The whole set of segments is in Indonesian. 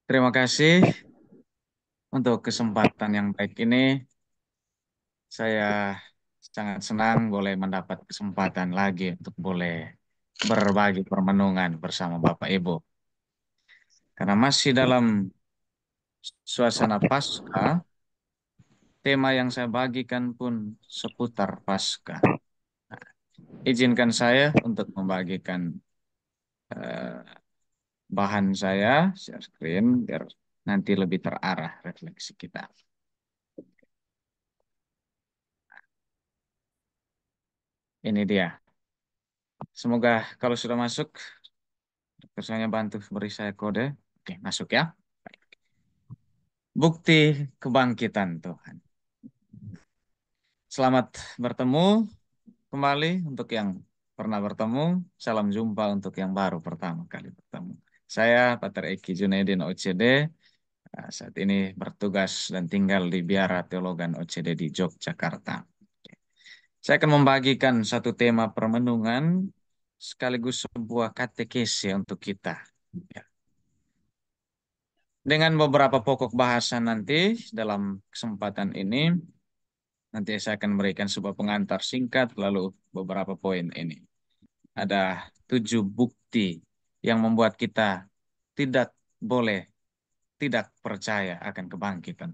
Terima kasih untuk kesempatan yang baik ini. Saya sangat senang boleh mendapat kesempatan lagi untuk boleh berbagi permenungan bersama Bapak Ibu. Karena masih dalam suasana Paskah, tema yang saya bagikan pun seputar Paskah. Izinkan saya untuk membagikan eh, bahan saya, share screen, biar nanti lebih terarah refleksi kita. Ini dia. Semoga kalau sudah masuk, saya bantu beri saya kode. Oke, masuk ya. Bukti kebangkitan Tuhan. Selamat bertemu kembali untuk yang pernah bertemu. Salam jumpa untuk yang baru pertama kali bertemu. Saya Pater Eki Junedin OCD. Saat ini bertugas dan tinggal di Biara Teologan OCD di Yogyakarta. Saya akan membagikan satu tema permenungan sekaligus sebuah katekese untuk kita. Ya. Dengan beberapa pokok bahasan nanti dalam kesempatan ini, nanti saya akan berikan sebuah pengantar singkat, lalu beberapa poin ini. Ada 7 bukti yang membuat kita tidak boleh tidak percaya akan kebangkitan.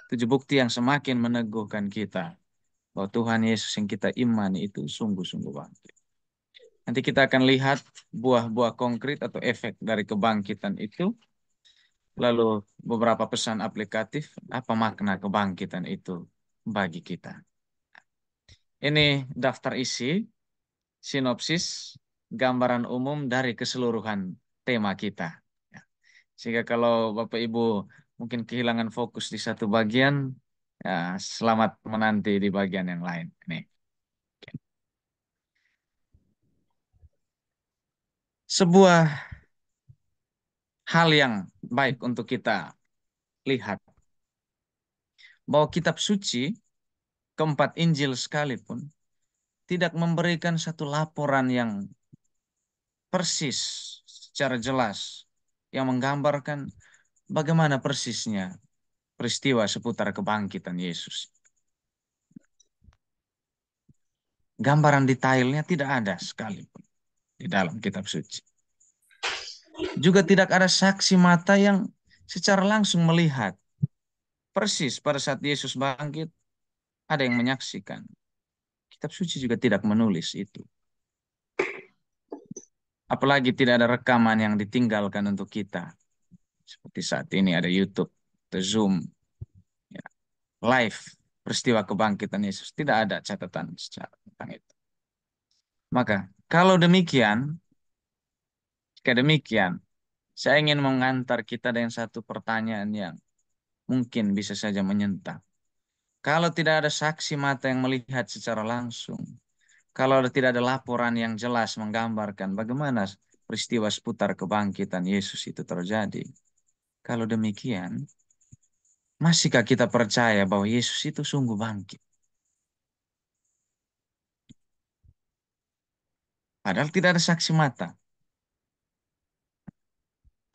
7 bukti yang semakin meneguhkan kita bahwa Tuhan Yesus yang kita imani itu sungguh-sungguh bangkit. Nanti kita akan lihat buah-buah konkret atau efek dari kebangkitan itu. Lalu beberapa pesan aplikatif, apa makna kebangkitan itu bagi kita. Ini daftar isi, sinopsis, gambaran umum dari keseluruhan tema kita. Ya. Sehingga kalau Bapak Ibu mungkin kehilangan fokus di satu bagian, ya selamat menanti di bagian yang lain. Nih. Sebuah hal yang baik untuk kita lihat bahwa kitab suci, keempat Injil sekalipun, tidak memberikan satu laporan yang persis secara jelas yang menggambarkan bagaimana persisnya peristiwa seputar kebangkitan Yesus. Gambaran detailnya tidak ada sekalipun di dalam kitab suci. Juga tidak ada saksi mata yang secara langsung melihat persis pada saat Yesus bangkit, ada yang menyaksikan. Kitab suci juga tidak menulis itu. Apalagi tidak ada rekaman yang ditinggalkan untuk kita. Seperti saat ini ada YouTube, ada Zoom, ya, live peristiwa kebangkitan Yesus. Tidak ada catatan secara tentang itu. Maka kalau demikian, jika demikian, saya ingin mengantar kita dengan satu pertanyaan yang mungkin bisa saja menyentak. Kalau tidak ada saksi mata yang melihat secara langsung, kalau tidak ada laporan yang jelas menggambarkan bagaimana peristiwa seputar kebangkitan Yesus itu terjadi. Kalau demikian, masihkah kita percaya bahwa Yesus itu sungguh bangkit? Padahal tidak ada saksi mata.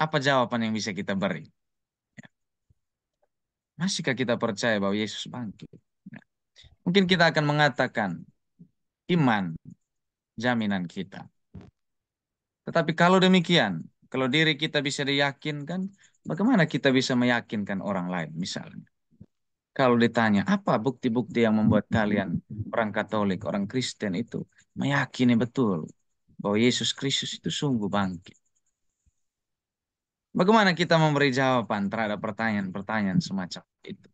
Apa jawaban yang bisa kita beri? Masihkah kita percaya bahwa Yesus bangkit? Nah, mungkin kita akan mengatakan iman jaminan kita. Tetapi kalau demikian, kalau diri kita bisa diyakinkan, bagaimana kita bisa meyakinkan orang lain misalnya? Kalau ditanya, apa bukti-bukti yang membuat kalian, orang Katolik, orang Kristen itu, meyakini betul bahwa Yesus Kristus itu sungguh bangkit? Bagaimana kita memberi jawaban terhadap pertanyaan-pertanyaan semacam itu?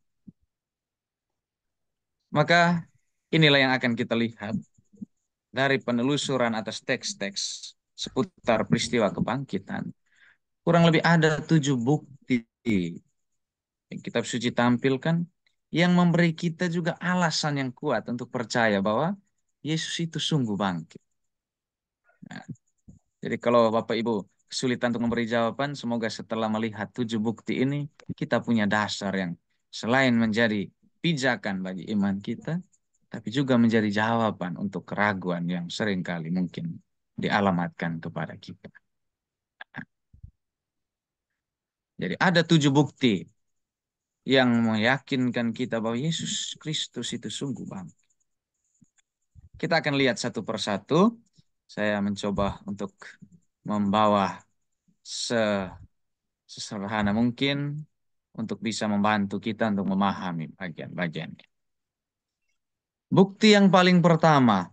Maka inilah yang akan kita lihat dari penelusuran atas teks-teks seputar peristiwa kebangkitan. Kurang lebih ada 7 bukti yang kitab suci tampilkan yang memberi kita juga alasan yang kuat untuk percaya bahwa Yesus itu sungguh bangkit. Nah, jadi kalau Bapak Ibu kesulitan untuk memberi jawaban, semoga setelah melihat 7 bukti ini, kita punya dasar yang selain menjadi pijakan bagi iman kita, tapi juga menjadi jawaban untuk keraguan yang seringkali mungkin dialamatkan kepada kita. Jadi ada 7 bukti yang meyakinkan kita bahwa Yesus Kristus itu sungguh bangkit. Kita akan lihat satu persatu. Saya mencoba untuk membawa sesederhana mungkin untuk bisa membantu kita untuk memahami bagian-bagiannya. Bukti yang paling pertama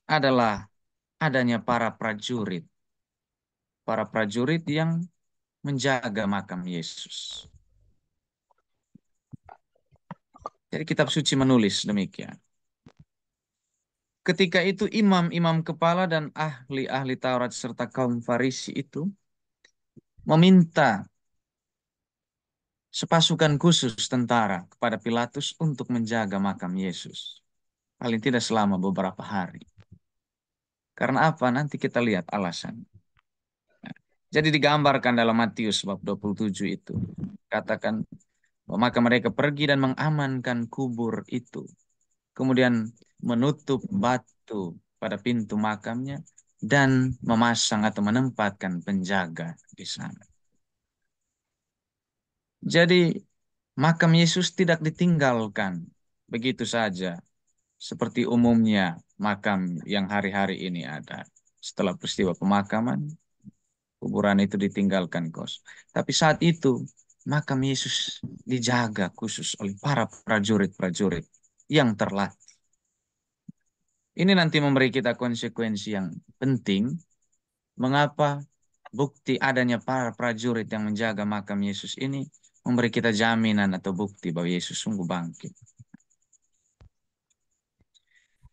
adalah adanya para prajurit. Para prajurit yang menjaga makam Yesus. Jadi kitab suci menulis demikian. Ketika itu imam-imam kepala dan ahli-ahli Taurat serta kaum Farisi itu meminta sepasukan khusus tentara kepada Pilatus untuk menjaga makam Yesus. Paling tidak selama beberapa hari. Karena apa? Nanti kita lihat alasan. Jadi digambarkan dalam Matius bab 27 itu. Katakan, maka mereka pergi dan mengamankan kubur itu. Kemudian menutup batu pada pintu makamnya dan memasang atau menempatkan penjaga di sana. Jadi makam Yesus tidak ditinggalkan begitu saja seperti umumnya makam yang hari-hari ini ada. Setelah peristiwa pemakaman, kuburan itu ditinggalkan kos. Tapi saat itu makam Yesus dijaga khusus oleh para prajurit-prajurit yang terlatih. Ini nanti memberi kita konsekuensi yang penting. Mengapa bukti adanya para prajurit yang menjaga makam Yesus ini memberi kita jaminan atau bukti bahwa Yesus sungguh bangkit.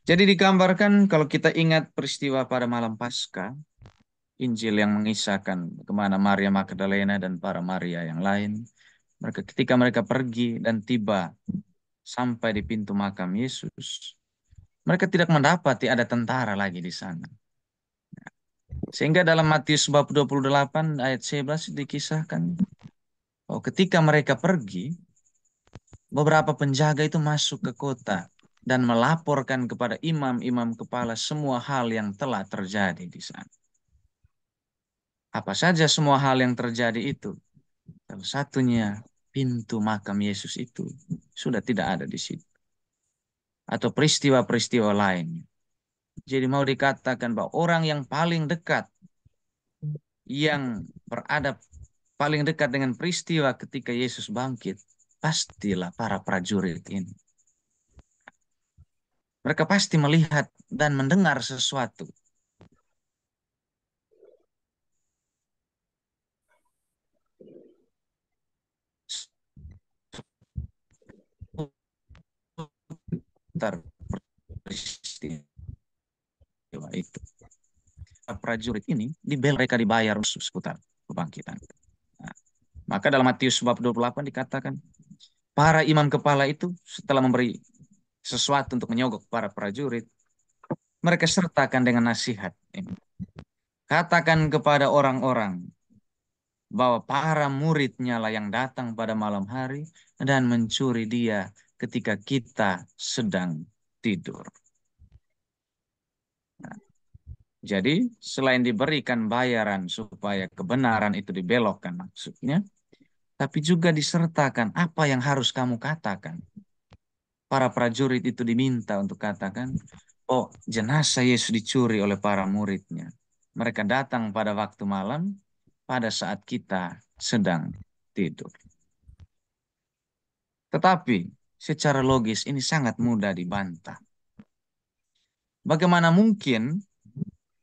Jadi digambarkan kalau kita ingat peristiwa pada malam Paskah, Injil yang mengisahkan kemana Maria Magdalena dan para Maria yang lain. Ketika mereka pergi dan tiba sampai di pintu makam Yesus, mereka tidak mendapati ada tentara lagi di sana. Sehingga dalam Matius bab 28 ayat 11 dikisahkan, oh, ketika mereka pergi, beberapa penjaga itu masuk ke kota dan melaporkan kepada imam-imam kepala semua hal yang telah terjadi di sana. Apa saja semua hal yang terjadi itu? Salah satunya pintu makam Yesus itu sudah tidak ada di situ. Atau peristiwa-peristiwa lain. Jadi mau dikatakan bahwa orang yang paling dekat, yang berada paling dekat dengan peristiwa ketika Yesus bangkit, pastilah para prajurit ini. Mereka pasti melihat dan mendengar sesuatu. Seputar peristiwa itu. Prajurit ini mereka dibayar seputar kebangkitan. Nah, maka dalam Matius bab 28 dikatakan, para imam kepala itu setelah memberi sesuatu untuk menyogok para prajurit, mereka sertakan dengan nasihat ini. Katakan kepada orang-orang bahwa para muridnya lah yang datang pada malam hari dan mencuri dia ketika kita sedang tidur. Nah, jadi selain diberikan bayaran supaya kebenaran itu dibelokkan maksudnya, tapi juga disertakan apa yang harus kamu katakan. Para prajurit itu diminta untuk katakan, oh, jenazah Yesus dicuri oleh para muridnya. Mereka datang pada waktu malam pada saat kita sedang tidur. Tetapi secara logis ini sangat mudah dibantah. Bagaimana mungkin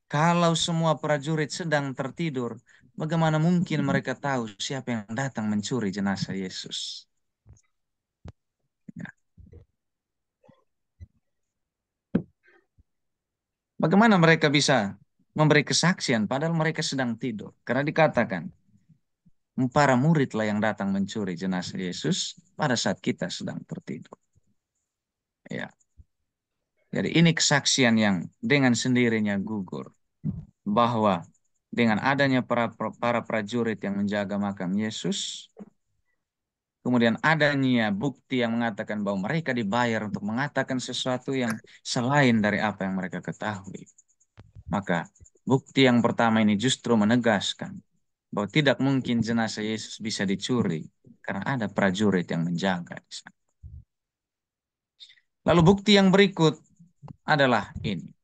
kalau semua prajurit sedang tertidur, bagaimana mungkin mereka tahu siapa yang datang mencuri jenazah Yesus? Ya. Bagaimana mereka bisa memberi kesaksian padahal mereka sedang tidur? Karena dikatakan, para muridlah yang datang mencuri jenazah Yesus pada saat kita sedang tertidur. Ya. Jadi ini kesaksian yang dengan sendirinya gugur. Bahwa dengan adanya para prajurit yang menjaga makam Yesus, kemudian adanya bukti yang mengatakan bahwa mereka dibayar untuk mengatakan sesuatu yang selain dari apa yang mereka ketahui. Maka bukti yang pertama ini justru menegaskan bahwa tidak mungkin jenazah Yesus bisa dicuri karena ada prajurit yang menjaga di sana. Lalu bukti yang berikut adalah ini.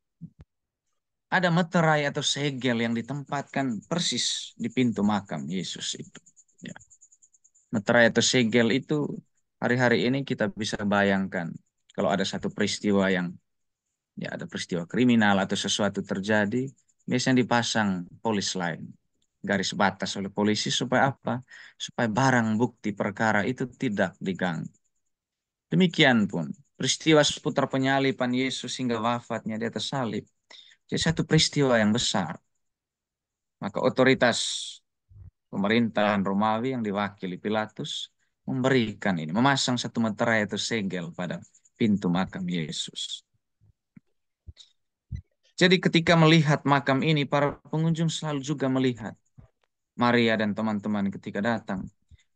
Ada meterai atau segel yang ditempatkan persis di pintu makam Yesus itu. Ya. Meterai atau segel itu hari-hari ini kita bisa bayangkan kalau ada satu peristiwa yang ya ada peristiwa kriminal atau sesuatu terjadi, biasanya dipasang polis lain, garis batas oleh polisi supaya apa? Supaya barang bukti perkara itu tidak diganggu. Demikian pun peristiwa seputar penyaliban Yesus hingga wafatnya di atas salib. Jadi satu peristiwa yang besar. Maka otoritas pemerintahan Romawi yang diwakili Pilatus memberikan ini, memasang satu meterai atau segel pada pintu makam Yesus. Jadi ketika melihat makam ini, para pengunjung selalu juga melihat Maria dan teman-teman ketika datang.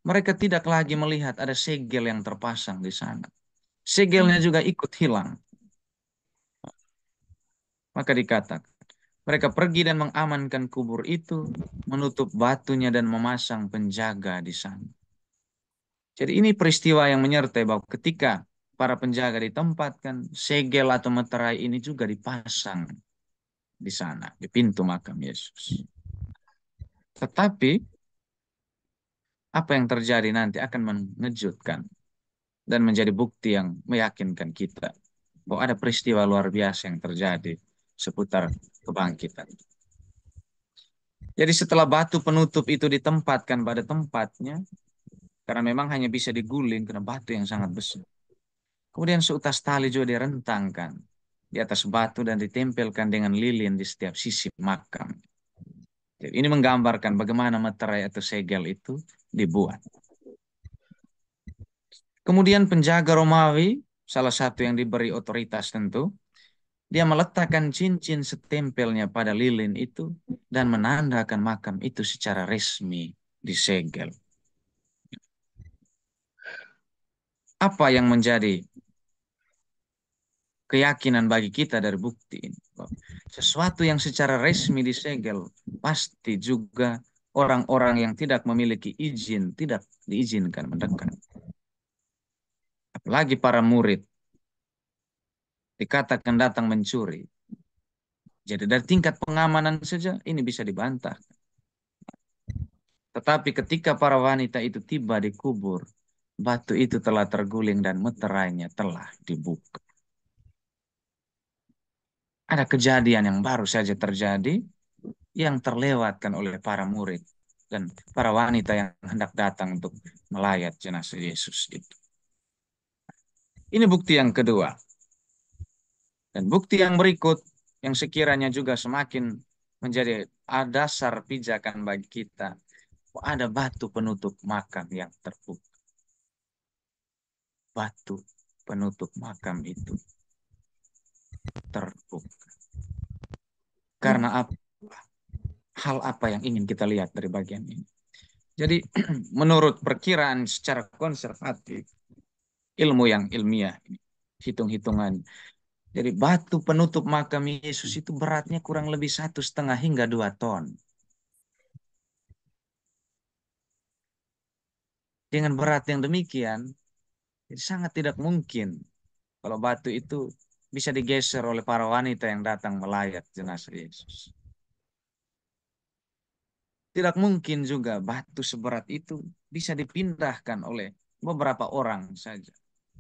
Mereka tidak lagi melihat ada segel yang terpasang di sana. Segelnya juga ikut hilang. Maka dikatakan, mereka pergi dan mengamankan kubur itu, menutup batunya dan memasang penjaga di sana. Jadi ini peristiwa yang menyertai bahwa ketika para penjaga ditempatkan, segel atau meterai ini juga dipasang di sana, di pintu makam Yesus. Tetapi apa yang terjadi nanti akan mengejutkan dan menjadi bukti yang meyakinkan kita bahwa ada peristiwa luar biasa yang terjadi seputar kebangkitan. Jadi setelah batu penutup itu ditempatkan pada tempatnya, karena memang hanya bisa diguling karena batu yang sangat besar. Kemudian seutas tali juga direntangkan di atas batu dan ditempelkan dengan lilin di setiap sisi makam. Jadi ini menggambarkan bagaimana meterai atau segel itu dibuat. Kemudian penjaga Romawi, salah satu yang diberi otoritas tentu, dia meletakkan cincin setempelnya pada lilin itu dan menandakan makam itu secara resmi disegel. Apa yang menjadi keyakinan bagi kita dari bukti ini? Sesuatu yang secara resmi disegel pasti juga orang-orang yang tidak memiliki izin tidak diizinkan mendekat. Apalagi para murid dikatakan datang mencuri. Jadi dari tingkat pengamanan saja ini bisa dibantah. Tetapi ketika para wanita itu tiba di kubur, batu itu telah terguling dan meterainya telah dibuka. Ada kejadian yang baru saja terjadi yang terlewatkan oleh para murid dan para wanita yang hendak datang untuk melayat jenazah Yesus itu. Ini bukti yang kedua. Dan bukti yang berikut yang sekiranya juga semakin menjadi dasar pijakan bagi kita. Ada batu penutup makam yang terbuka. Batu penutup makam itu terbuka. Karena apa? Hal apa yang ingin kita lihat dari bagian ini? Jadi menurut perkiraan secara konservatif, ilmu yang ilmiah, hitung-hitungan. Jadi batu penutup makam Yesus itu beratnya kurang lebih 1,5 hingga 2 ton. Dengan berat yang demikian, jadi sangat tidak mungkin kalau batu itu bisa digeser oleh para wanita yang datang melayat jenazah Yesus. Tidak mungkin juga batu seberat itu bisa dipindahkan oleh beberapa orang saja.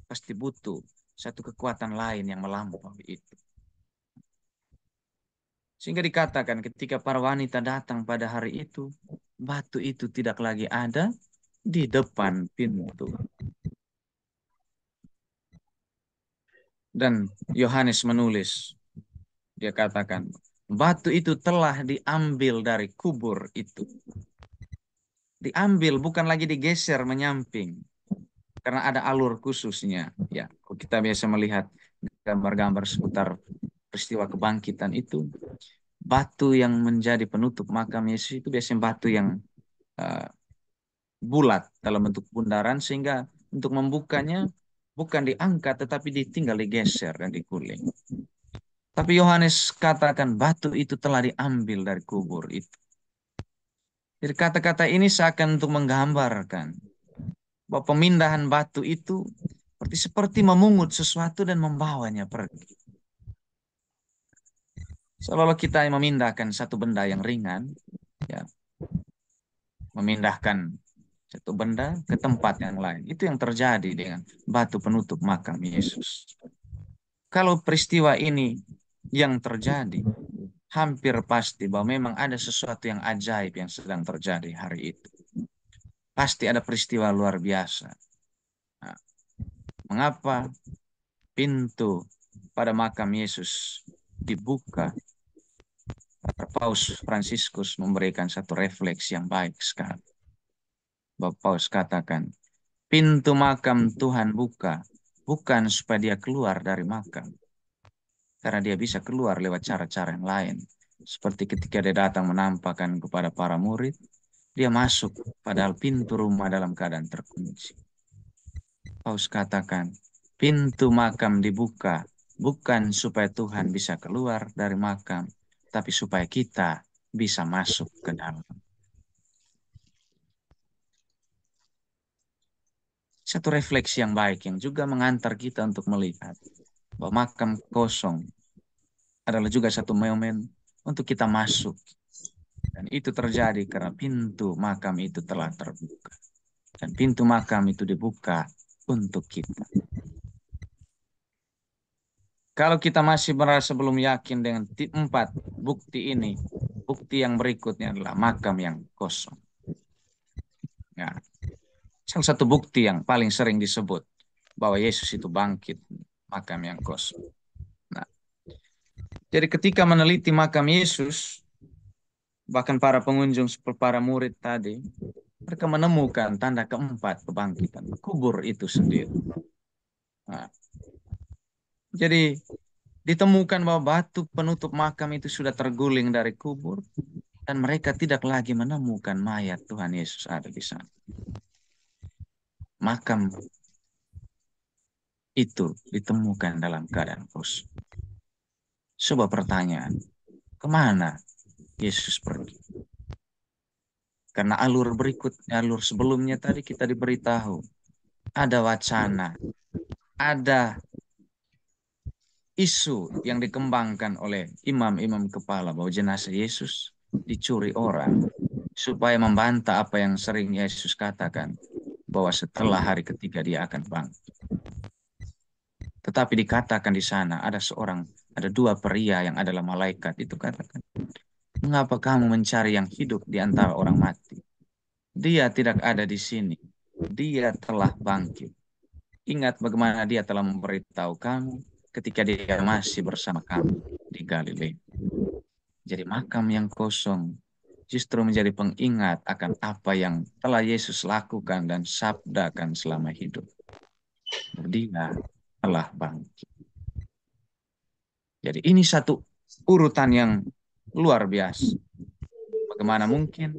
Pasti butuh satu kekuatan lain yang melampaui itu. Sehingga dikatakan ketika para wanita datang pada hari itu, batu itu tidak lagi ada di depan pintu. Dan Yohanes menulis, dia katakan, batu itu telah diambil dari kubur itu. Diambil, bukan lagi digeser menyamping. Karena ada alur khususnya. Ya, kita biasa melihat gambar-gambar seputar peristiwa kebangkitan itu. Batu yang menjadi penutup makam Yesus itu biasanya batu yang uh, bulat dalam bentuk bundaran. Sehingga untuk membukanya bukan diangkat tetapi ditinggal digeser dan diguling. Tapi Yohanes katakan batu itu telah diambil dari kubur itu. Jadi kata-kata ini seakan untuk menggambarkan bahwa pemindahan batu itu seperti memungut sesuatu dan membawanya pergi. Seolah-olah kita memindahkan satu benda yang ringan, ya, memindahkan satu benda ke tempat yang lain. Itu yang terjadi dengan batu penutup makam Yesus. Kalau peristiwa ini yang terjadi, hampir pasti bahwa memang ada sesuatu yang ajaib yang sedang terjadi hari itu. Pasti ada peristiwa luar biasa. Nah, mengapa pintu pada makam Yesus dibuka? Paus Fransiskus memberikan satu refleks yang baik sekali. Bapak Paus katakan, pintu makam Tuhan buka, bukan supaya dia keluar dari makam. Karena dia bisa keluar lewat cara-cara yang lain. Seperti ketika dia datang menampakkan kepada para murid, dia masuk padahal pintu rumah dalam keadaan terkunci. Paus katakan, pintu makam dibuka bukan supaya Tuhan bisa keluar dari makam, tapi supaya kita bisa masuk ke dalam. Satu refleksi yang baik yang juga mengantar kita untuk melihat bahwa makam kosong adalah juga satu momen untuk kita masuk. Dan itu terjadi karena pintu makam itu telah terbuka. Dan pintu makam itu dibuka untuk kita. Kalau kita masih merasa belum yakin dengan empat bukti ini, bukti yang berikutnya adalah makam yang kosong. Ya, salah satu bukti yang paling sering disebut bahwa Yesus itu bangkit, makam yang kosong. Nah, jadi ketika meneliti makam Yesus, bahkan para pengunjung seperti para murid tadi, mereka menemukan tanda keempat kebangkitan, kubur itu sendiri. Nah, jadi ditemukan bahwa batu penutup makam itu sudah terguling dari kubur dan mereka tidak lagi menemukan mayat Tuhan Yesus ada di sana. Makam itu ditemukan dalam keadaan kosong. Sebuah pertanyaan, kemana Yesus pergi? Karena alur sebelumnya tadi kita diberitahu, ada wacana, ada isu yang dikembangkan oleh imam-imam kepala bahwa jenazah Yesus dicuri orang supaya membantah apa yang sering Yesus katakan bahwa setelah hari ketiga dia akan bangkit. Tetapi dikatakan di sana ada dua pria yang adalah malaikat itu katakan, mengapa kamu mencari yang hidup di antara orang mati? Dia tidak ada di sini. Dia telah bangkit. Ingat bagaimana dia telah memberitahu kamu ketika dia masih bersama kamu di Galilea. Jadi makam yang kosong justru menjadi pengingat akan apa yang telah Yesus lakukan dan sabdakan selama hidup. Dia telah bangkit. Jadi ini satu urutan yang luar biasa. Bagaimana mungkin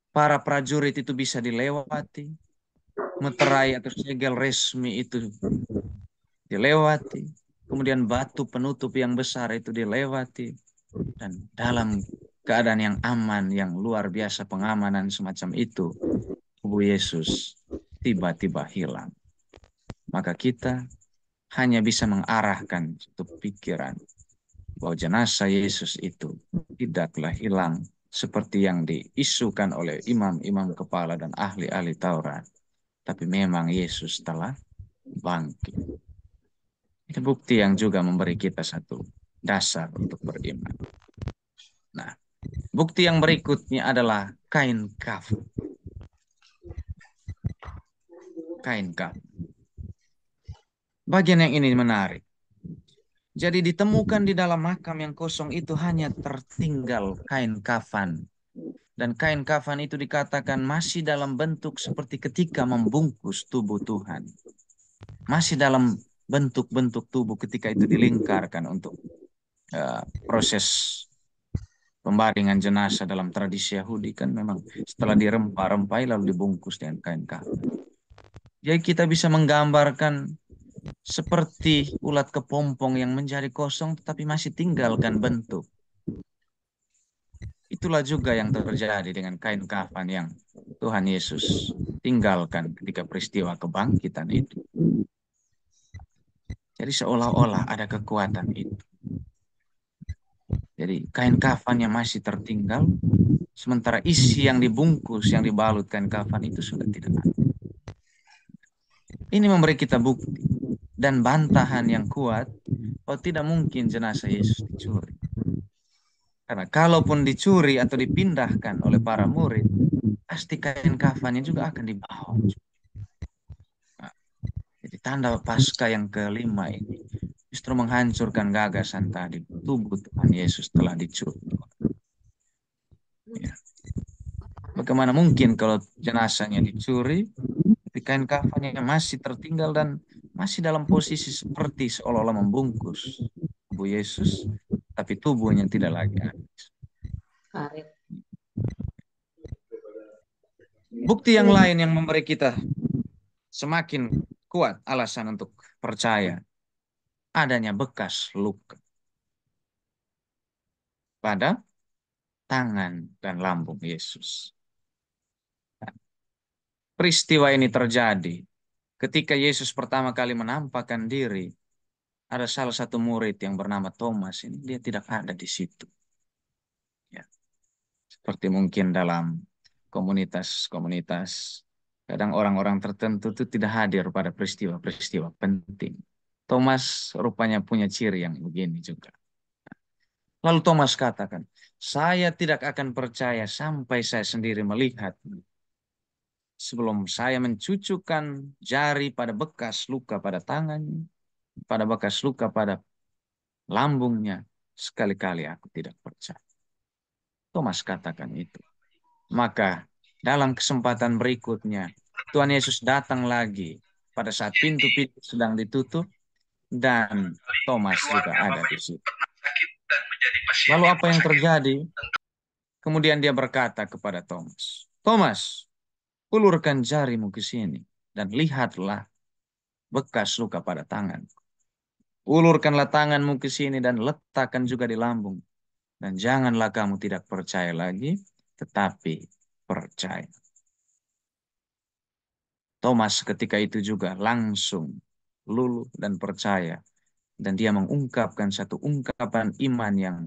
para prajurit itu bisa dilewati, meterai atau segel resmi itu dilewati, kemudian batu penutup yang besar itu dilewati, dan dalam keadaan yang aman, yang luar biasa pengamanan semacam itu, tubuh Yesus tiba-tiba hilang. Maka kita hanya bisa mengarahkan satu pikiran bahwa jenazah Yesus itu tidaklah hilang seperti yang diisukan oleh imam-imam kepala dan ahli-ahli Taurat. Tapi memang Yesus telah bangkit. Itu bukti yang juga memberi kita satu dasar untuk beriman. Nah, bukti yang berikutnya adalah kain kafan. Kain kafan. Bagian yang ini menarik. Jadi ditemukan di dalam makam yang kosong itu hanya tertinggal kain kafan. Dan kain kafan itu dikatakan masih dalam bentuk seperti ketika membungkus tubuh Tuhan. Masih dalam bentuk-bentuk tubuh ketika itu dilingkarkan untuk proses pembaringan jenazah dalam tradisi Yahudi kan memang setelah dirempah-rempai lalu dibungkus dengan kain kafan. Jadi kita bisa menggambarkan seperti ulat kepompong yang menjadi kosong tetapi masih tinggalkan bentuk. Itu itulah juga yang terjadi dengan kain kafan yang Tuhan Yesus tinggalkan ketika peristiwa kebangkitan itu. Jadi seolah-olah ada kekuatan itu. Jadi kain kafannya masih tertinggal, sementara isi yang dibungkus, yang dibalut kain kafan itu sudah tidak ada. Ini memberi kita bukti dan bantahan yang kuat bahwa tidak mungkin jenazah Yesus dicuri. Karena kalaupun dicuri atau dipindahkan oleh para murid, pasti kain kafannya juga akan dibawa. Nah, jadi tanda Paskah yang kelima ini justru menghancurkan gagasan tadi. Tubuh Tuhan Yesus telah dicuri. Ya. Bagaimana mungkin kalau jenazahnya dicuri, tapi kain kafannya masih tertinggal dan masih dalam posisi seperti seolah-olah membungkus tubuh Yesus, tapi tubuhnya tidak lagi ada. Bukti yang lain yang memberi kita semakin kuat alasan untuk percaya adanya bekas luka pada tangan dan lambung Yesus. Peristiwa ini terjadi ketika Yesus pertama kali menampakkan diri. Ada salah satu murid yang bernama Thomas ini, dia tidak ada di situ. Ya. Seperti mungkin dalam komunitas-komunitas, kadang orang-orang tertentu itu tidak hadir pada peristiwa-peristiwa penting. Thomas rupanya punya ciri yang begini juga. Lalu Thomas katakan, saya tidak akan percaya sampai saya sendiri melihat. Sebelum saya mencucukkan jari pada bekas luka pada tangannya, pada bekas luka pada lambungnya, sekali-kali aku tidak percaya. Thomas katakan itu. Maka dalam kesempatan berikutnya, Tuhan Yesus datang lagi pada saat pintu-pintu sedang ditutup dan Thomas juga ada di situ. Lalu apa yang terjadi? Kemudian dia berkata kepada Thomas, Thomas, ulurkan jarimu ke sini dan lihatlah bekas luka pada tangan. Ulurkanlah tanganmu ke sini dan letakkan juga di lambung. Dan janganlah kamu tidak percaya lagi, tetapi percaya. Thomas ketika itu juga langsung luluh dan percaya. Dan dia mengungkapkan satu ungkapan iman yang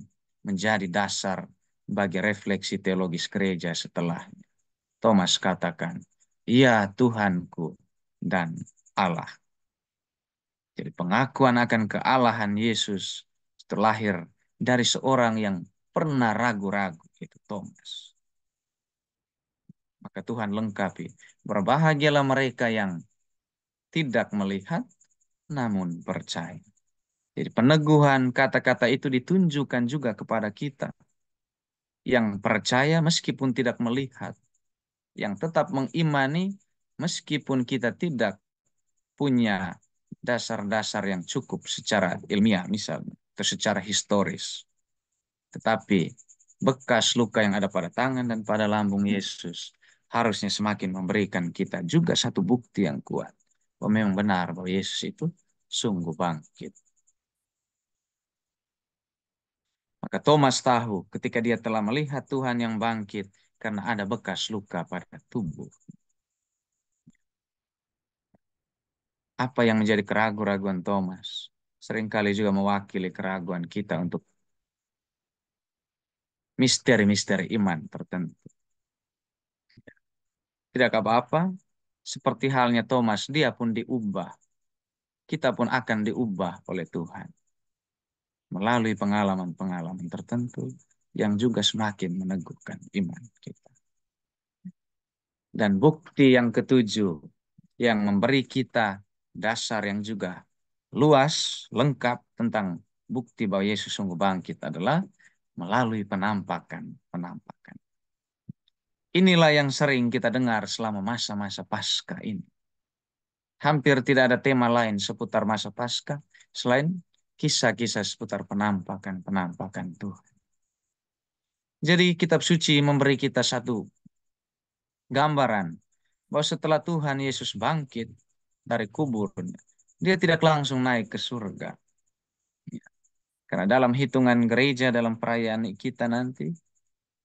menjadi dasar bagi refleksi teologis gereja setelahnya. Thomas katakan, ya Tuhanku dan Allah. Jadi pengakuan akan kealahan Yesus terlahir dari seorang yang pernah ragu-ragu, itu Thomas. Maka Tuhan lengkapi. Berbahagialah mereka yang tidak melihat namun percaya. Jadi peneguhan kata-kata itu ditunjukkan juga kepada kita yang percaya meskipun tidak melihat, yang tetap mengimani meskipun kita tidak punya dasar-dasar yang cukup secara ilmiah misalnya atau secara historis. Tetapi bekas luka yang ada pada tangan dan pada lambung Yesus harusnya semakin memberikan kita juga satu bukti yang kuat bahwa memang benar bahwa Yesus itu sungguh bangkit. Maka Thomas tahu ketika dia telah melihat Tuhan yang bangkit karena ada bekas luka pada tubuh. Apa yang menjadi keraguan-raguan Thomas seringkali juga mewakili keraguan kita untuk misteri-misteri iman tertentu. Tidak apa-apa, seperti halnya Thomas, dia pun diubah. Kita pun akan diubah oleh Tuhan melalui pengalaman-pengalaman tertentu yang juga semakin meneguhkan iman kita. Dan bukti yang ketujuh yang memberi kita dasar yang juga luas, lengkap tentang bukti bahwa Yesus sungguh bangkit adalah melalui penampakan. Inilah yang sering kita dengar selama masa-masa Paskah ini. Hampir tidak ada tema lain seputar masa Paskah selain kisah-kisah seputar penampakan Tuhan. Jadi kitab suci memberi kita satu gambaran bahwa setelah Tuhan Yesus bangkit dari kuburnya, dia tidak langsung naik ke surga. Karena dalam hitungan gereja, dalam perayaan kita nanti,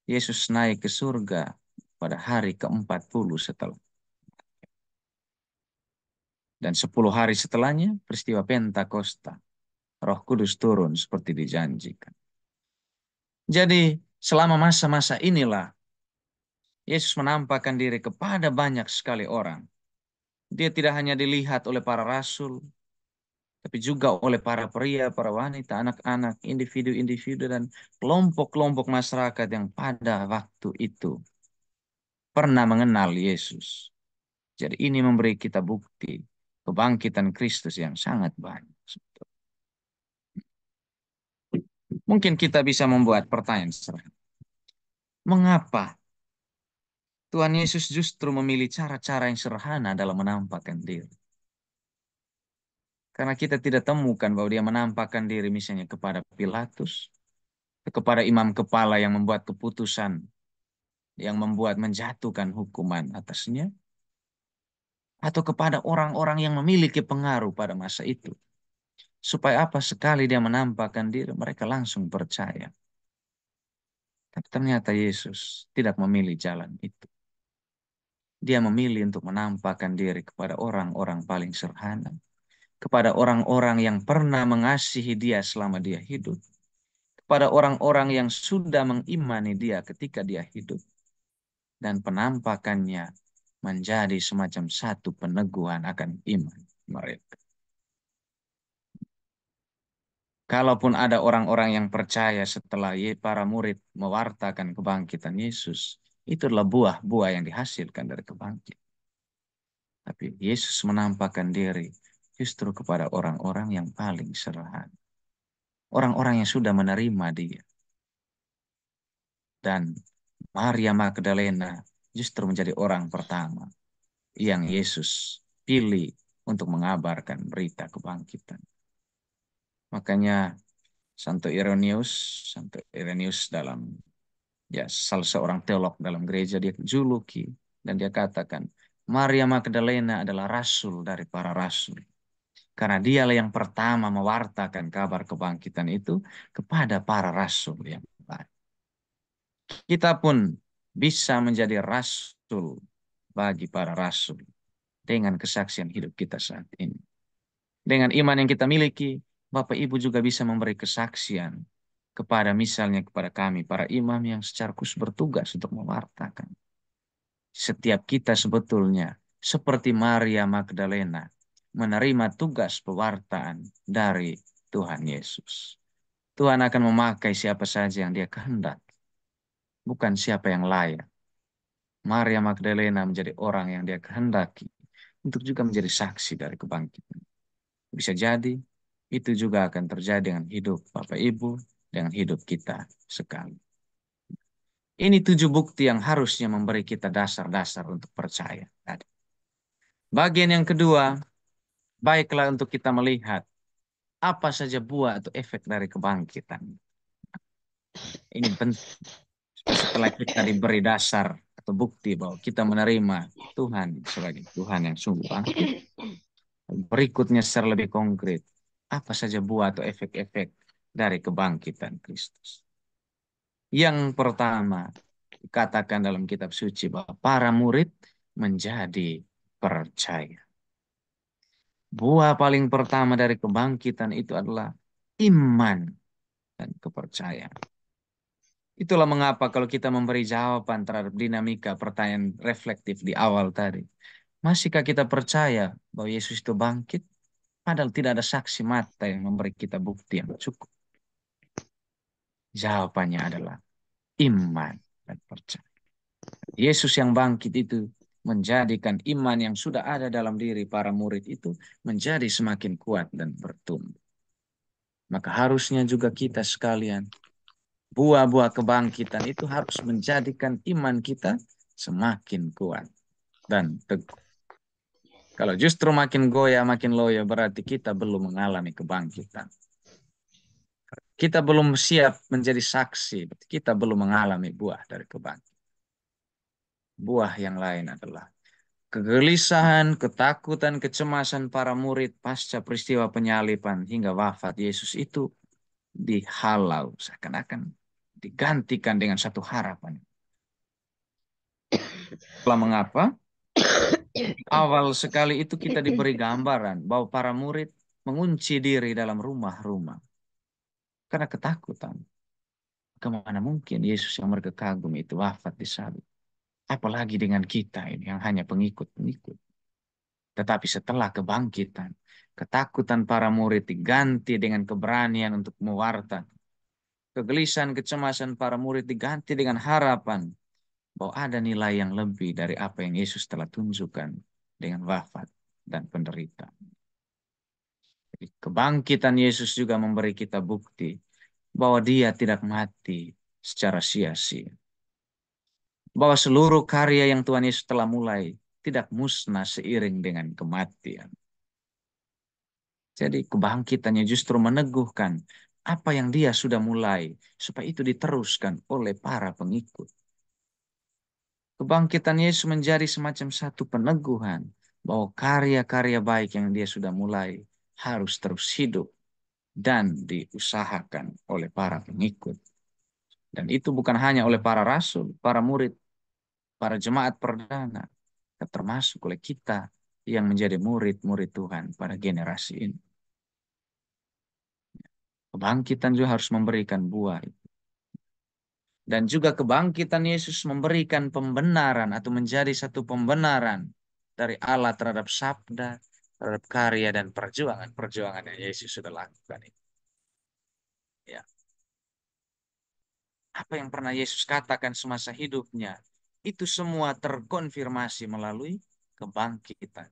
Yesus naik ke surga pada hari ke-40 setelah. Dan 10 hari setelahnya peristiwa Pentakosta. Roh Kudus turun seperti dijanjikan. Jadi selama masa-masa inilah Yesus menampakkan diri kepada banyak sekali orang. Dia tidak hanya dilihat oleh para rasul, tapi juga oleh para pria, para wanita, anak-anak, individu-individu, dan kelompok-kelompok masyarakat yang pada waktu itu pernah mengenal Yesus. Jadi ini memberi kita bukti kebangkitan Kristus yang sangat banyak. Mungkin kita bisa membuat pertanyaan sederhana. Mengapa Tuhan Yesus justru memilih cara-cara yang sederhana dalam menampakkan diri? Karena kita tidak temukan bahwa dia menampakkan diri misalnya kepada Pilatus, kepada imam kepala yang membuat keputusan, yang membuat menjatuhkan hukuman atasnya, atau kepada orang-orang yang memiliki pengaruh pada masa itu. Supaya apa sekali dia menampakkan diri, mereka langsung percaya. Tapi ternyata Yesus tidak memilih jalan itu. Dia memilih untuk menampakkan diri kepada orang-orang paling sederhana, kepada orang-orang yang pernah mengasihi dia selama dia hidup, kepada orang-orang yang sudah mengimani dia ketika dia hidup, dan penampakannya menjadi semacam satu peneguhan akan iman mereka. Kalaupun ada orang-orang yang percaya setelah para murid mewartakan kebangkitan Yesus, itu adalah buah-buah yang dihasilkan dari kebangkitan. Tapi Yesus menampakkan diri justru kepada orang-orang yang paling sederhana. Orang-orang yang sudah menerima dia. Dan Maria Magdalena justru menjadi orang pertama yang Yesus pilih untuk mengabarkan berita kebangkitan. Makanya Santo Irenaeus dalam salah seorang teolog dalam gereja dia juluki dan dia katakan Maria Magdalena adalah rasul dari para rasul. Karena dialah yang pertama mewartakan kabar kebangkitan itu kepada para rasul yang lain. Kita pun bisa menjadi rasul bagi para rasul dengan kesaksian hidup kita saat ini. Dengan iman yang kita miliki, Bapak Ibu juga bisa memberi kesaksian kepada misalnya kepada kami, para imam yang secara khusus bertugas untuk mewartakan. Setiap kita sebetulnya seperti Maria Magdalena menerima tugas pewartaan dari Tuhan Yesus. Tuhan akan memakai siapa saja yang dia kehendak, bukan siapa yang layak. Maria Magdalena menjadi orang yang dia kehendaki untuk juga menjadi saksi dari kebangkitan. Bisa jadi itu juga akan terjadi dengan hidup Bapak Ibu, dengan hidup kita sekali. Ini 7 bukti yang harusnya memberi kita dasar-dasar untuk percaya. Bagian yang kedua, baiklah untuk kita melihat apa saja buah atau efek dari kebangkitan. Ini penting. Setelah kita diberi dasar atau bukti bahwa kita menerima Tuhan sebagai Tuhan yang sungguh bangkit, berikutnya secara lebih konkret, apa saja buah atau efek-efek dari kebangkitan Kristus. Yang pertama, dikatakan dalam kitab suci bahwa para murid menjadi percaya. Buah paling pertama dari kebangkitan itu adalah iman dan kepercayaan. Itulah mengapa kalau kita memberi jawaban terhadap dinamika pertanyaan reflektif di awal tadi. Masihkah kita percaya bahwa Yesus itu bangkit? Padahal tidak ada saksi mata yang memberi kita bukti yang cukup. Jawabannya adalah iman dan percaya. Yesus yang bangkit itu menjadikan iman yang sudah ada dalam diri para murid itu menjadi semakin kuat dan bertumbuh. Maka harusnya juga kita sekalian, buah-buah kebangkitan itu harus menjadikan iman kita semakin kuat dan teguh. Kalau justru makin goyah, makin loyo, berarti kita belum mengalami kebangkitan. Kita belum siap menjadi saksi, kita belum mengalami buah dari kebangkitan. Buah yang lain adalah kegelisahan, ketakutan, kecemasan para murid pasca peristiwa penyaliban hingga wafat Yesus itu dihalau, seakan-akan digantikan dengan satu harapan. Itulah mengapa awal sekali itu kita diberi gambaran bahwa para murid mengunci diri dalam rumah-rumah karena ketakutan. Kemana mungkin Yesus yang mereka kagum itu wafat di salib. Apalagi dengan kita ini yang hanya pengikut-pengikut. Tetapi setelah kebangkitan, ketakutan para murid diganti dengan keberanian untuk mewarta. Kegelisahan, kecemasan para murid diganti dengan harapan bahwa ada nilai yang lebih dari apa yang Yesus telah tunjukkan dengan wafat dan penderitaan. Jadi, kebangkitan Yesus juga memberi kita bukti bahwa Dia tidak mati secara sia-sia. Bahwa seluruh karya yang Tuhan Yesus telah mulai tidak musnah seiring dengan kematian. Jadi kebangkitannya justru meneguhkan apa yang Dia sudah mulai supaya itu diteruskan oleh para pengikut. Kebangkitan Yesus menjadi semacam satu peneguhan bahwa karya-karya baik yang Dia sudah mulai harus terus hidup dan diusahakan oleh para pengikut. Dan itu bukan hanya oleh para rasul, para murid, para jemaat perdana, termasuk oleh kita yang menjadi murid-murid Tuhan pada generasi ini. Kebangkitan juga harus memberikan buah. Dan juga kebangkitan Yesus memberikan pembenaran atau menjadi satu pembenaran dari Allah terhadap sabda, terhadap karya dan perjuangan-perjuangan yang Yesus sudah lakukan. Ya. Apa yang pernah Yesus katakan semasa hidupnya, itu semua terkonfirmasi melalui kebangkitan.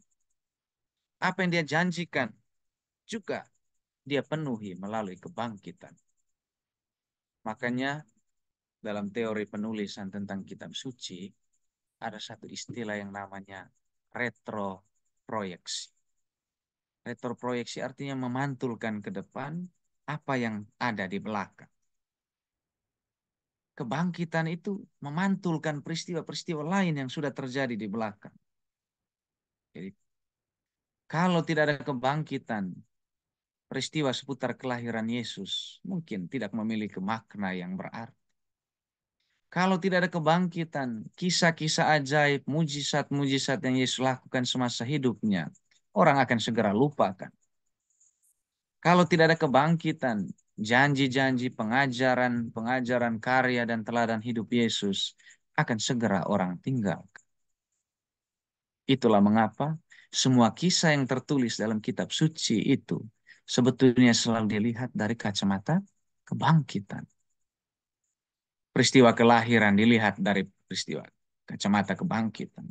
Apa yang Dia janjikan juga Dia penuhi melalui kebangkitan. Makanya dalam teori penulisan tentang kitab suci, ada satu istilah yang namanya retroproyeksi. Retroproyeksi artinya memantulkan ke depan apa yang ada di belakang. Kebangkitan itu memantulkan peristiwa-peristiwa lain yang sudah terjadi di belakang. Jadi, kalau tidak ada kebangkitan, peristiwa seputar kelahiran Yesus mungkin tidak memiliki makna yang berarti. Kalau tidak ada kebangkitan, kisah-kisah ajaib, mujizat-mujizat yang Yesus lakukan semasa hidupnya, orang akan segera lupakan. Kalau tidak ada kebangkitan, janji-janji, pengajaran karya dan teladan hidup Yesus akan segera orang tinggalkan. Itulah mengapa semua kisah yang tertulis dalam kitab suci itu sebetulnya selalu dilihat dari kacamata kebangkitan. Peristiwa kelahiran dilihat dari peristiwa kacamata kebangkitan.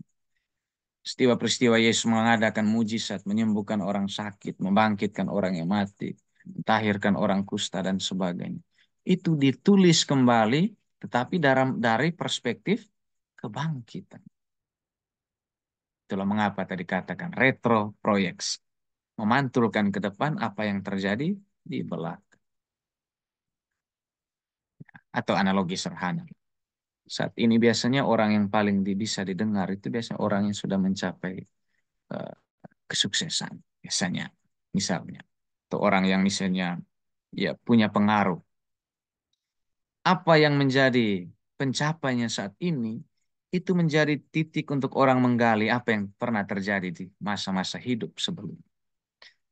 Peristiwa-peristiwa Yesus mengadakan mujizat, menyembuhkan orang sakit, membangkitkan orang yang mati, mentahirkan orang kusta dan sebagainya. Itu ditulis kembali, tetapi dari perspektif kebangkitan. Itulah mengapa tadi katakan retroproyeksi. Memantulkan ke depan apa yang terjadi di belakang. Atau analogi sederhana. Saat ini biasanya orang yang paling bisa didengar itu biasanya orang yang sudah mencapai eh, kesuksesan. Biasanya, misalnya. Atau orang yang misalnya ya punya pengaruh. Apa yang menjadi pencapaiannya saat ini, itu menjadi titik untuk orang menggali apa yang pernah terjadi di masa-masa hidup sebelumnya.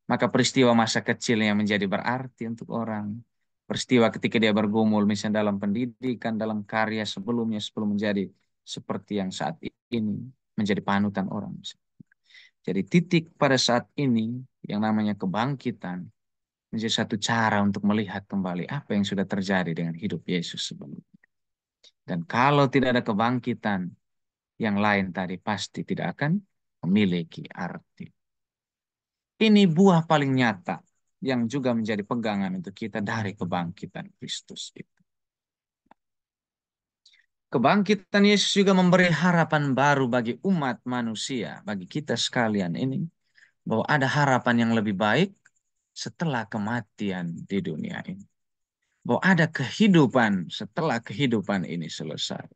Maka peristiwa masa kecilnya menjadi berarti untuk orang. Peristiwa ketika dia bergumul misalnya dalam pendidikan, dalam karya sebelumnya, sebelum menjadi seperti yang saat ini, menjadi panutan orang. Jadi titik pada saat ini yang namanya kebangkitan menjadi satu cara untuk melihat kembali apa yang sudah terjadi dengan hidup Yesus sebelumnya. Dan kalau tidak ada kebangkitan, yang lain tadi pasti tidak akan memiliki arti. Ini buah paling nyata yang juga menjadi pegangan untuk kita dari kebangkitan Kristus itu. Kebangkitan Yesus juga memberi harapan baru bagi umat manusia, bagi kita sekalian ini, bahwa ada harapan yang lebih baik setelah kematian di dunia ini. Bahwa ada kehidupan setelah kehidupan ini selesai.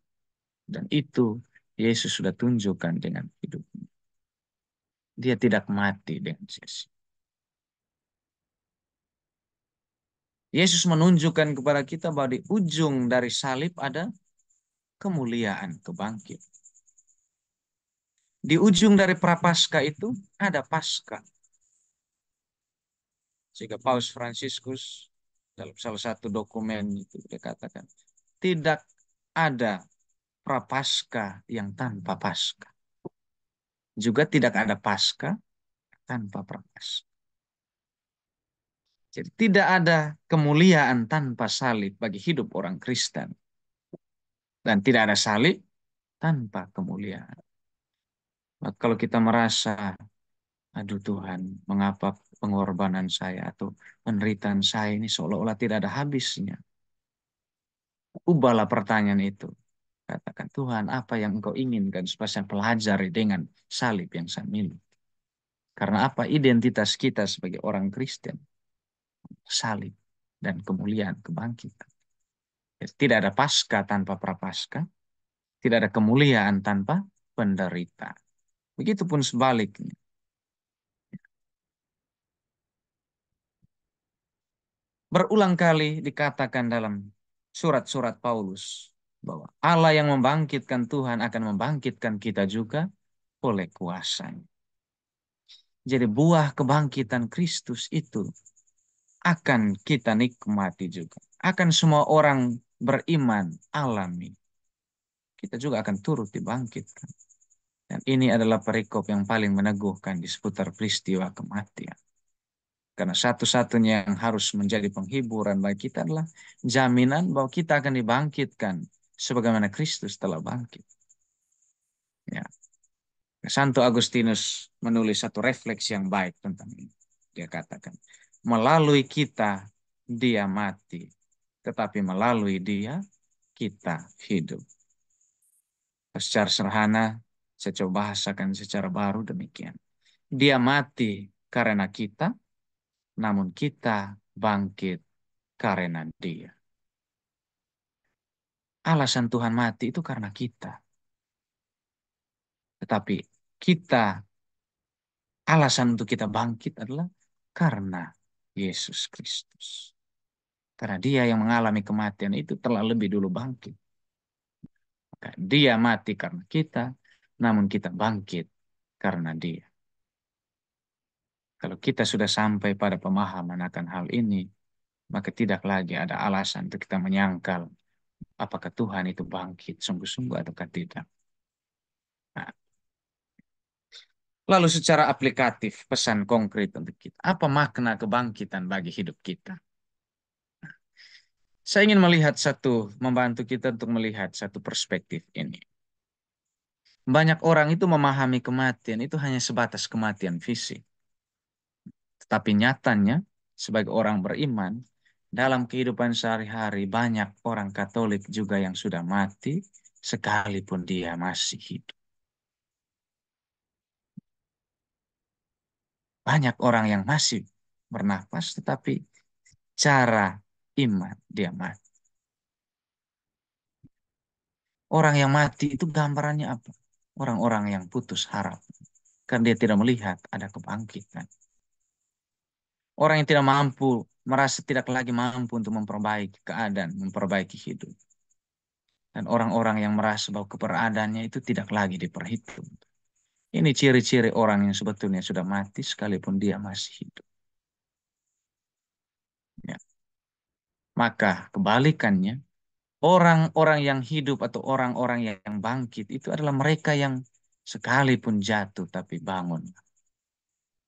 Dan itu Yesus sudah tunjukkan dengan hidupnya. Dia tidak mati dengan sia-sia. Yesus menunjukkan kepada kita bahwa di ujung dari salib ada kemuliaan kebangkit. Di ujung dari prapaskah itu ada Paskah. Sehingga Paus Fransiskus dalam salah satu dokumen itu dia katakan, tidak ada prapaskah yang tanpa Paskah. Juga tidak ada Paskah tanpa prapaskah. Jadi tidak ada kemuliaan tanpa salib bagi hidup orang Kristen. Dan tidak ada salib tanpa kemuliaan. Maka kalau kita merasa, aduh Tuhan, mengapa pengorbanan saya atau penderitaan saya ini seolah-olah tidak ada habisnya. Ubahlah pertanyaan itu. Katakan, Tuhan, apa yang Engkau inginkan supaya saya pelajari dengan salib yang saya miliki? Karena apa identitas kita sebagai orang Kristen? Salib dan kemuliaan kebangkitan. Jadi, tidak ada Paskah tanpa prapaskah, tidak ada kemuliaan tanpa penderitaan. Begitupun sebaliknya. Berulang kali dikatakan dalam surat-surat Paulus bahwa Allah yang membangkitkan Tuhan akan membangkitkan kita juga oleh kuasanya. Jadi buah kebangkitan Kristus itu akan kita nikmati juga. Akan semua orang beriman alami. Kita juga akan turut dibangkitkan. Dan ini adalah perikop yang paling meneguhkan di seputar peristiwa kematian. Karena satu-satunya yang harus menjadi penghiburan bagi kita adalah jaminan bahwa kita akan dibangkitkan sebagaimana Kristus telah bangkit. Ya. Santo Agustinus menulis satu refleksi yang baik tentang ini. Dia katakan, melalui kita dia mati, tetapi melalui dia kita hidup. Secara sederhana, saya coba bahasakan secara baru demikian. Dia mati karena kita, namun kita bangkit karena dia. Alasan Tuhan mati itu karena kita. Tetapi kita, alasan untuk kita bangkit adalah karena Yesus Kristus. Karena dia yang mengalami kematian itu telah lebih dulu bangkit. Maka dia mati karena kita, namun kita bangkit karena dia. Kalau kita sudah sampai pada pemahaman akan hal ini, maka tidak lagi ada alasan untuk kita menyangkal apakah Tuhan itu bangkit sungguh-sungguh atau tidak. Nah, lalu secara aplikatif, pesan konkret untuk kita. Apa makna kebangkitan bagi hidup kita? Saya ingin membantu kita untuk melihat satu perspektif ini. Banyak orang itu memahami kematian itu hanya sebatas kematian fisik. Tetapi nyatanya, sebagai orang beriman, dalam kehidupan sehari-hari banyak orang Katolik juga yang sudah mati, sekalipun dia masih hidup. Banyak orang yang masih bernafas, tetapi cara iman dia mati. Orang yang mati itu gambarannya apa? Orang-orang yang putus harap. Karena dia tidak melihat ada kebangkitan. Orang yang tidak mampu, merasa tidak lagi mampu untuk memperbaiki keadaan, memperbaiki hidup. Dan orang-orang yang merasa bahwa keberadaannya itu tidak lagi diperhitung. Ini ciri-ciri orang yang sebetulnya sudah mati sekalipun dia masih hidup. Ya. Maka kebalikannya, orang-orang yang hidup atau orang-orang yang bangkit itu adalah mereka yang sekalipun jatuh tapi bangun.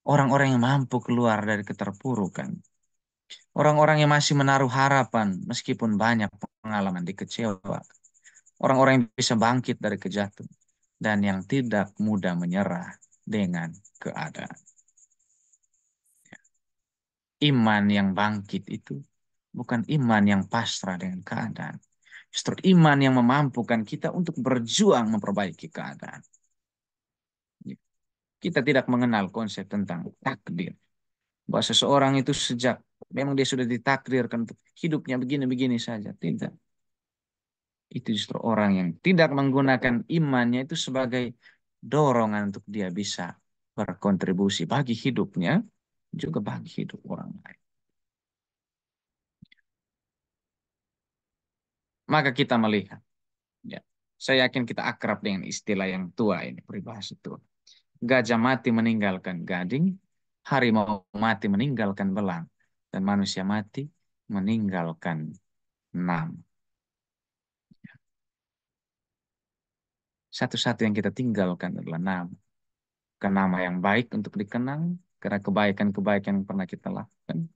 Orang-orang yang mampu keluar dari keterpurukan. Orang-orang yang masih menaruh harapan meskipun banyak pengalaman dikecewa. Orang-orang yang bisa bangkit dari kejatuhan. Dan yang tidak mudah menyerah dengan keadaan. Iman yang bangkit itu bukan iman yang pasrah dengan keadaan. Justru iman yang memampukan kita untuk berjuang memperbaiki keadaan. Kita tidak mengenal konsep tentang takdir. Bahwa seseorang itu sejak memang dia sudah ditakdirkan untuk hidupnya begini-begini saja. Tidak. Itu justru orang yang tidak menggunakan imannya itu sebagai dorongan untuk dia bisa berkontribusi bagi hidupnya, juga bagi hidup orang lain. maka kita melihat. Ya, saya yakin kita akrab dengan istilah yang tua ini, peribahasa tua. Gajah mati meninggalkan gading, harimau mati meninggalkan belang, dan manusia mati meninggalkan nama. Satu-satu yang kita tinggalkan adalah nama. Bukan nama yang baik untuk dikenang, karena kebaikan-kebaikan yang pernah kita lakukan,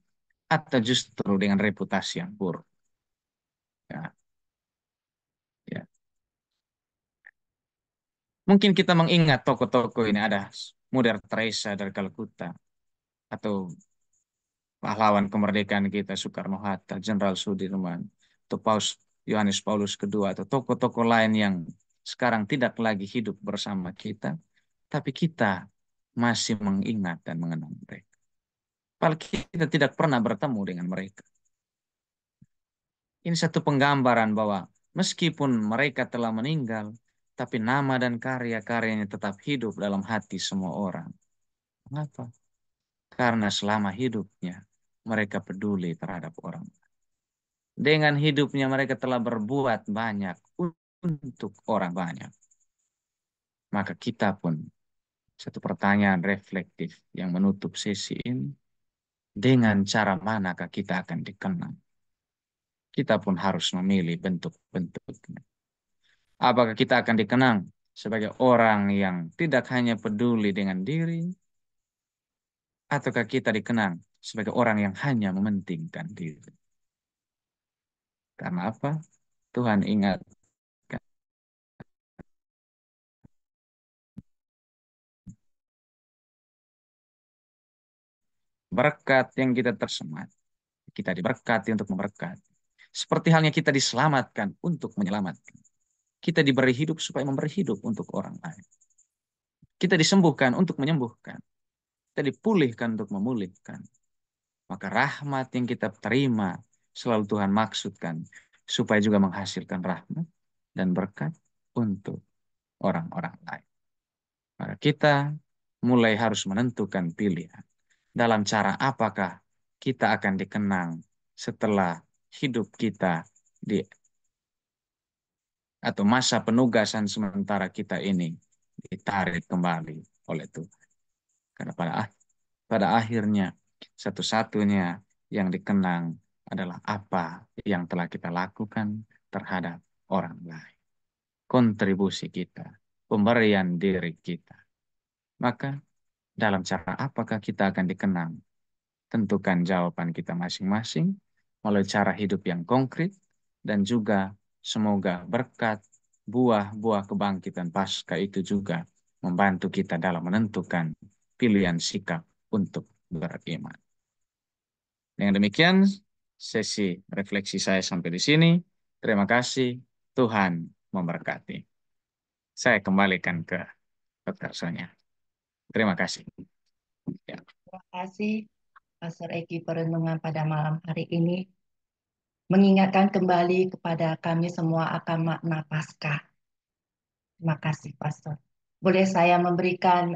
atau justru dengan reputasi yang buruk. Ya, ya. Mungkin kita mengingat tokoh-tokoh ini ada Mother Teresa dari Kalkuta, atau pahlawan kemerdekaan kita Soekarno-Hatta, Jenderal Sudirman, atau Yohanes Paulus II, atau tokoh-tokoh lain yang sekarang tidak lagi hidup bersama kita, tapi kita masih mengingat dan mengenang mereka. Padahal kita tidak pernah bertemu dengan mereka. Ini satu penggambaran bahwa meskipun mereka telah meninggal, tapi nama dan karya-karyanya tetap hidup dalam hati semua orang. Mengapa? Karena selama hidupnya mereka peduli terhadap orang. Dengan hidupnya mereka telah berbuat banyak untuk orang banyak. Maka kita pun, satu pertanyaan reflektif yang menutup sesi ini, dengan cara manakah kita akan dikenal? Kita pun harus memilih bentuk-bentuknya. Apakah kita akan dikenang sebagai orang yang tidak hanya peduli dengan diri, ataukah kita dikenang sebagai orang yang hanya mementingkan diri? Karena apa? Tuhan ingat, berkat yang kita tersemat, kita diberkati untuk memberkati. Seperti halnya kita diselamatkan untuk menyelamatkan. Kita diberi hidup supaya memberi hidup untuk orang lain. Kita disembuhkan untuk menyembuhkan. Kita dipulihkan untuk memulihkan. Maka rahmat yang kita terima selalu Tuhan maksudkan supaya juga menghasilkan rahmat dan berkat untuk orang-orang lain. Maka kita mulai harus menentukan pilihan dalam cara apakah kita akan dikenang setelah hidup kita di atau masa penugasan sementara kita ini ditarik kembali oleh Tuhan. Karena pada akhirnya satu-satunya yang dikenang adalah apa yang telah kita lakukan terhadap orang lain. Kontribusi kita, pemberian diri kita. Maka dalam cara apakah kita akan dikenang? Tentukan jawaban kita masing-masing melalui cara hidup yang konkret dan juga semoga berkat buah-buah kebangkitan pasca itu juga membantu kita dalam menentukan pilihan sikap untuk beriman. Dengan demikian, sesi refleksi saya sampai di sini. Terima kasih. Tuhan memberkati. Saya kembalikan ke Dr. Sonia. Terima kasih. Ya. Terima kasih, Pastor Eki, perenungan pada malam hari ini mengingatkan kembali kepada kami semua akan makna Paskah. Terima kasih, Pastor. Boleh saya memberikan